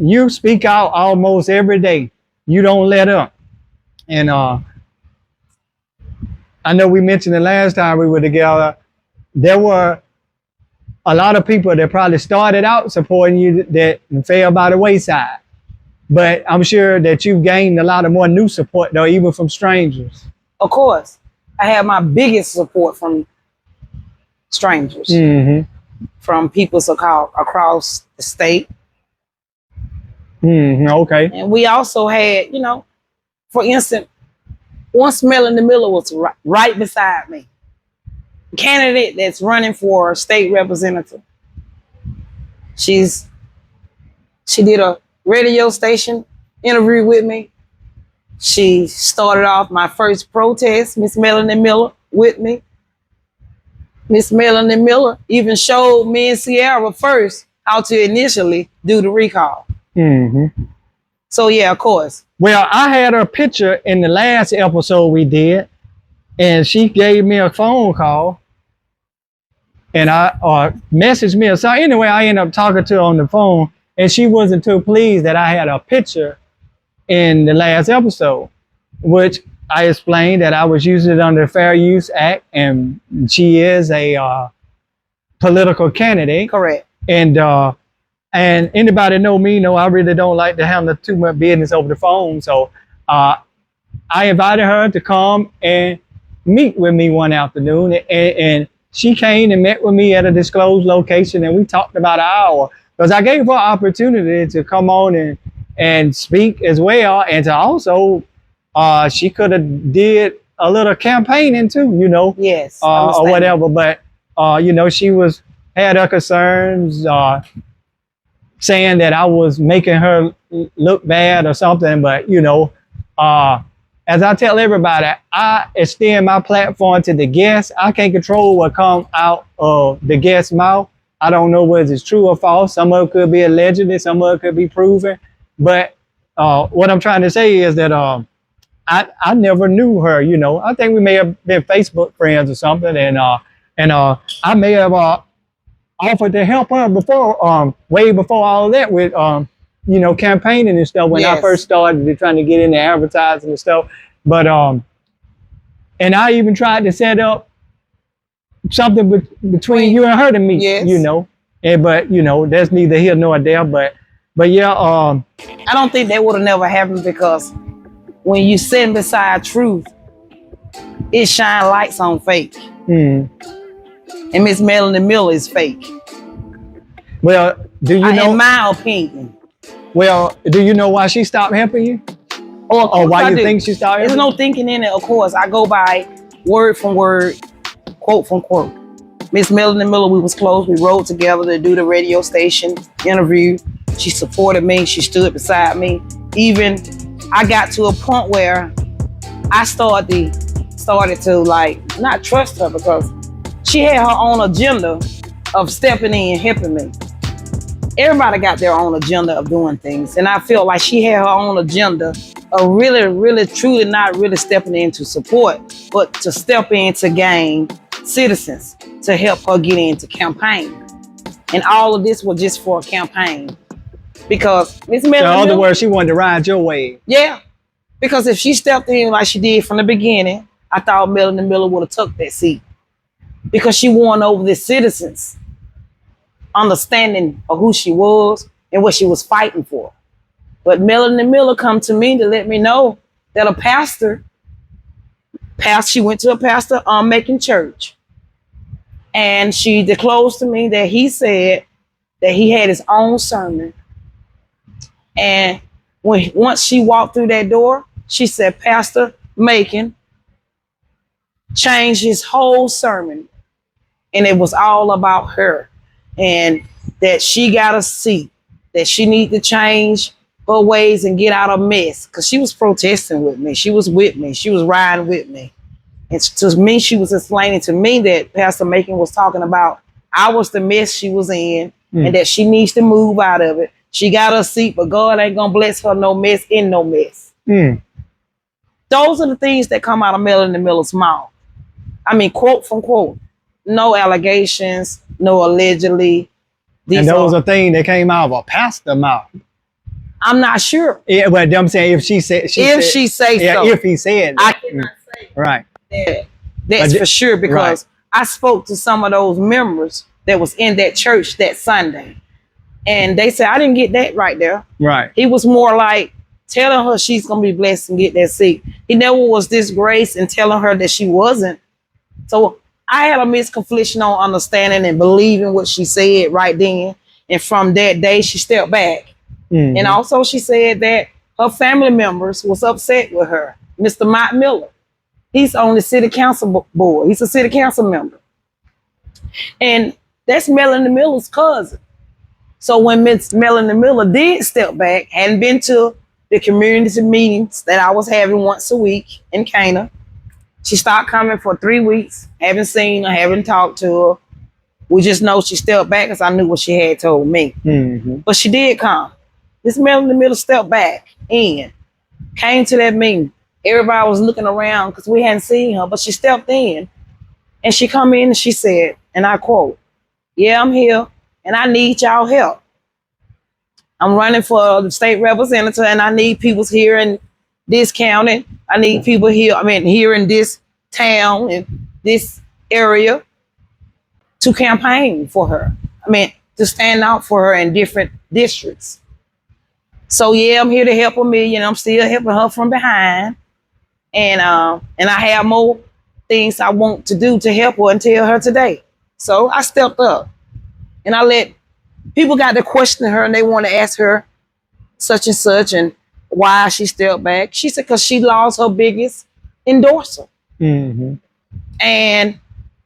you speak out almost every day. You don't let up. And I know we mentioned the last time we were together, there were a lot of people that probably started out supporting you that fell by the wayside. But I'm sure that you've gained a lot of more new support, though, even from strangers. Of course, I have my biggest support from strangers, from people across the state. Okay. And we also had, for instance, once Melanie Miller was right beside me, candidate that's running for state representative. She did a radio station interview with me. She started off my first protest, Miss Melanie Miller, with me. Miss Melanie Miller even showed me and Sierra first how to initially do the recall. So yeah, of course. Well, I had her picture in the last episode we did, and she gave me a phone call, and I messaged me. So anyway, I ended up talking to her on the phone, and she wasn't too pleased that I had a picture in the last episode, which I explained that I was using it under the Fair Use Act, and she is a political candidate. Correct. And anybody know me, know I really don't like to handle too much business over the phone. So I invited her to come and meet with me one afternoon, and she came and met with me at a disclosed location, and we talked about an hour, because I gave her an opportunity to come on and speak as well, and to also she could have did a little campaigning too, Yes, or whatever. But she had her concerns, saying that I was making her look bad or something. But as I tell everybody, I extend my platform to the guests. I can't control what comes out of the guest's mouth. I don't know whether it's true or false. Some of it could be allegedly, some of it could be proven. But what I'm trying to say is that I never knew her. I think we may have been Facebook friends or something, and I may have offered to help her before, way before all of that, with campaigning and stuff, when I first started trying to get into advertising and stuff. But and I even tried to set up something between you and her to meet. But that's neither here nor there. But yeah, I don't think that would have never happened, because when you sit beside truth, it shine lights on fake. And Miss Melanie Miller is fake. Well, do you know? In my opinion. Well, do you know why she stopped helping you? Or why you think she stopped helping? There's no thinking in it, of course. I go by word from word, quote from quote. Miss Melanie Miller, we was close. We rode together to do the radio station interview. She supported me. She stood beside me. Even I got to a point where I started to not trust her, because she had her own agenda of stepping in and helping me. Everybody got their own agenda of doing things. And I felt like she had her own agenda of really, really, truly not really stepping in to support, but to step in to gain citizens to help her get into campaign. And all of this was just for a campaign. Because Miss Melanie Miller, in other words, she wanted to ride your wave. Yeah. Because if she stepped in like she did from the beginning, I thought Melanie Miller would have took that seat. Because she won over the citizens' understanding of who she was and what she was fighting for. But Melanie Miller come to me to let me know that a pastor, she went to a pastor making church. And she disclosed to me that he said that he had his own sermon. And once she walked through that door, she said, Pastor Macon changed his whole sermon. And it was all about her, and that she got a seat, that she need to change her ways and get out of mess. Because she was protesting with me. She was with me. She was riding with me. And to me, she was explaining to me that Pastor Macon was talking about I was the mess she was in, and that she needs to move out of it. She got her seat, but God ain't going to bless her no mess in no mess. Those are the things that come out of Melanie Miller's mouth. I mean, quote from quote. No allegations, no allegedly. And those are things that came out of a pastor's mouth. I'm not sure. Yeah, but I'm saying if she said, If she say yeah, so. if he said I that. cannot say Right. that. That's for sure, because I spoke to some of those members that was in that church that Sunday. And they said, I didn't get that right there. Right. He was more like telling her she's going to be blessed and get that seat. He never was this grace and telling her that she wasn't. So I had a misconfliction on understanding and believing what she said right then. And from that day, she stepped back. Mm-hmm. And also she said that her family members was upset with her. Mr. Mott Miller, he's on the city council board. He's a city council member. And that's Melanie Miller's cousin. So when Miss Melanie Miller did step back, hadn't been to the community meetings that I was having once a week in Cana, she stopped coming for 3 weeks. Haven't seen her, haven't talked to her. We just know she stepped back because I knew what she had told me. Mm-hmm. But she did come. Miss Melanie Miller stepped back in, came to that meeting. Everybody was looking around because we hadn't seen her, but she stepped in and she come in and she said, and I quote, "Yeah, I'm here and I need y'all help. I'm running for the state representative and I need people here in this county. I need people here, here in this town, in this area to campaign for her. To stand out for her in different districts. So yeah, I'm here to help her. I'm still helping her from behind. And I have more things I want to do to help her and tell her today. So I stepped up and I let people got to question her and they want to ask her such and such and why she stepped back. She said because she lost her biggest endorser. Mm-hmm. And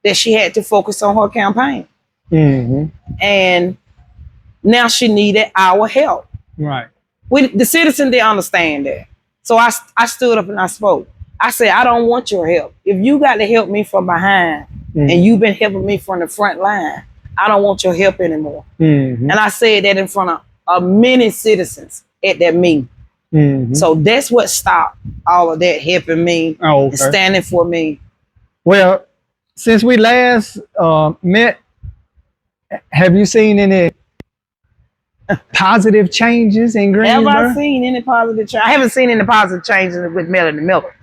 that she had to focus on her campaign. Mm-hmm. And now she needed our help. Right. The citizen didn't understand that. So I stood up and I spoke. I said, I don't want your help. If you got to help me from behind and you've been helping me from the front line, I don't want your help anymore. Mm-hmm. And I said that in front of many citizens at that meeting. Mm-hmm. So that's what stopped all of that helping me and standing for me. Well, since we last met, have you seen any positive changes in Greensboro? Have I seen any positive change? I haven't seen any positive changes with Melanie Miller.